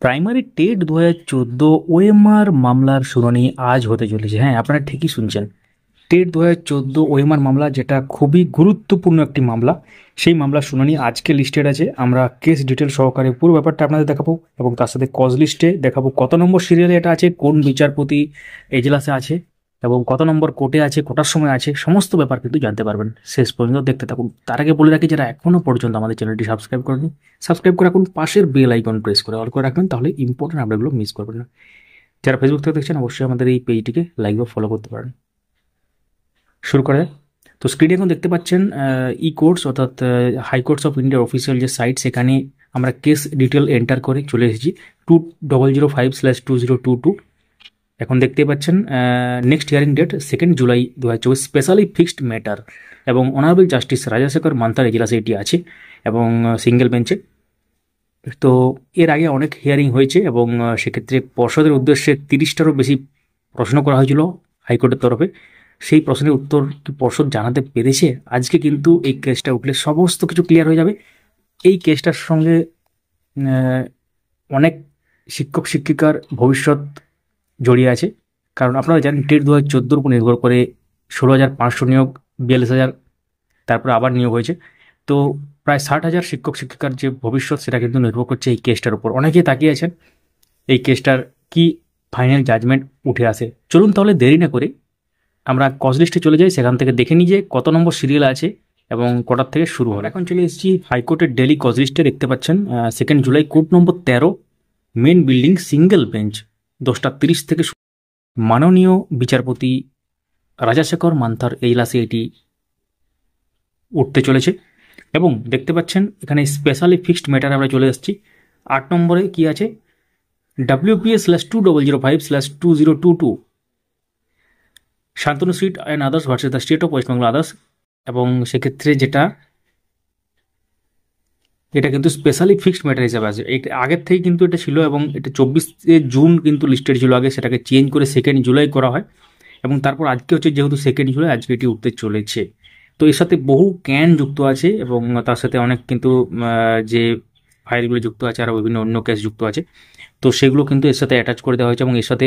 Primary TET 2014 OMR মামলার শুনানি আজ হতে চলেছে। হ্যাঁ, আপনারা ঠিকই শুনছেন। টেট 2014 ওএমআর মামলা, যেটা খুবই গুরুত্বপূর্ণ একটি মামলা, সেই মামলার শুনানি আজকে লিস্টেড আছে। আমরা কেস ডিটেল সহকারে পুরো ব্যাপারটা আপনাদের দেখাবো এবং তার সাথে কজ লিস্টে দেখাবো কত নম্বর সিরিয়ালে এটা আছে, কোন বিচারপতি এজলাসে আছে এবং কত নম্বর কোর্টে আছে, কোটার সময় আছে, সমস্ত ব্যাপার কিন্তু জানতে পারবেন। শেষ পর্যন্ত দেখতে থাকুন। তার আগে বলে রাখি, যারা এখনও পর্যন্ত আমাদের চ্যানেলটি সাবস্ক্রাইব করেনি, সাবস্ক্রাইব করে রাখুন, পাশের বেল আইকন প্রেস করে অল করে রাখবেন, তাহলে ইম্পর্টেন্ট আপডেটগুলো মিস করবেন না। যারা ফেসবুক থেকে দেখছেন, অবশ্যই আমাদের এই পেজটিকে লাইক বা ফলো করতে পারেন। শুরু করে তো স্ক্রিনে এখন দেখতে পাচ্ছেন ই কোর্টস, অর্থাৎ হাইকোর্টস অফ ইন্ডিয়ার অফিসিয়াল যে সাইট, সেখানে আমরা কেস ডিটেল এন্টার করে চলে এসেছি 2005/2022। এখন দেখতে পাচ্ছেন next hearing date 2 July 2024, specially fixed matter, এবং অনারেবল জাস্টিস রাজাশেখর মান্থার এজলাসে এটি আছে এবং সিঙ্গেল বেঞ্চে। তো এর আগে অনেক হিয়ারিং হয়েছে এবং সেক্ষেত্রে পর্ষদের উদ্দেশ্যে 30টারও বেশি প্রশ্ন করা হয়েছিল হাইকোর্টের তরফে। সেই প্রশ্নের উত্তর কি পর্ষদ জানাতে পেরেছে? আজকে কিন্তু এই কেসটা উঠলে সমস্ত কিছু ক্লিয়ার হয়ে যাবে। এই কেসটার সঙ্গে আহ, অনেক শিক্ষক শিক্ষিকার ভবিষ্যৎ জড়িয়ে আছে। কারণ আপনারা জানেন, টেট 2014 উপর নির্ভর করে 16,500 নিয়োগ, 42,000 তারপরে আবার নিয়োগ হয়েছে। তো প্রায় 60,000 শিক্ষক শিক্ষিকার যে ভবিষ্যৎ, সেটা কিন্তু নির্ভর করছে এই কেসটার উপর। অনেকেই তাকিয়ে আছেন এই কেসটার কি ফাইনাল জাজমেন্ট উঠে আসে। চলুন তাহলে দেরি না করে আমরা কজ লিস্টে চলে যাই, সেখান থেকে দেখে নিই যে কত নম্বর সিরিয়াল আছে এবং কটার থেকে শুরু হবে। এখন চলে এসেছি হাইকোর্টের ডেলি কজ লিস্টে। দেখতে পাচ্ছেন 2 July court number 13, main building, single bench, 10:30 থেকে মাননীয় বিচারপতি রাজাশেখর মান্থার এজলাসে এটি উঠতে চলেছে। এবং দেখতে পাচ্ছেন এখানে স্পেশালি ফিক্সড ম্যাটার আমরা চলে এসেছি। 8 নম্বরে কি আছে, WPA/2005/2022 Shantanu street and others versus the state of West Bengal others. এবং সেক্ষেত্রে এটা কিন্তু স্পেশালি ফিক্সড ম্যাটার হিসাবে আছে। এটা আগের থেকে কিন্তু এটা ছিল এবং এটা 24 জুন কিন্তু লিস্টেড ছিল আগে, সেটাকে চেঞ্জ করে 2 জুলাই করা হয়। এবং তারপর আজকে হচ্ছে যেহেতু 2 জুলাই, আজকে এটি উঠতে চলেছে। তো এর সাথে বহু ক্যান যুক্ত আছে এবং তার সাথে অনেক কিন্তু যে ফাইলগুলো যুক্ত আছে, আরও বিভিন্ন অন্য কেস যুক্ত আছে। তো সেগুলো কিন্তু এর সাথে অ্যাটাচ করে দেওয়া হয়েছে এবং এর সাথে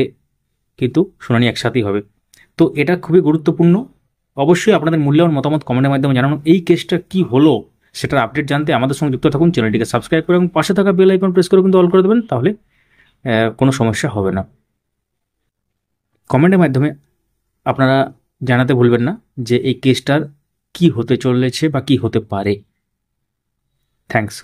কিন্তু শুনানি একসাথেই হবে। তো এটা খুবই গুরুত্বপূর্ণ। অবশ্যই আপনাদের মূল্যবান মতামত কমেন্টের মাধ্যমে জানানো। এই কেসটা কি হলো সেটার আপডেট জানতে আমাদের সঙ্গে যুক্ত থাকুন, চ্যানেলটিকে সাবস্ক্রাইব করে এবং পাশে থাকা বেল আইকন প্রেস করে কিন্তু অল করে দেবেন, তাহলে কোনো সমস্যা হবে না। কমেন্টের মাধ্যমে আপনারা জানাতে ভুলবেন না যে এই কেসটার কি হতে চলেছে বা কি হতে পারে। থ্যাঙ্কস।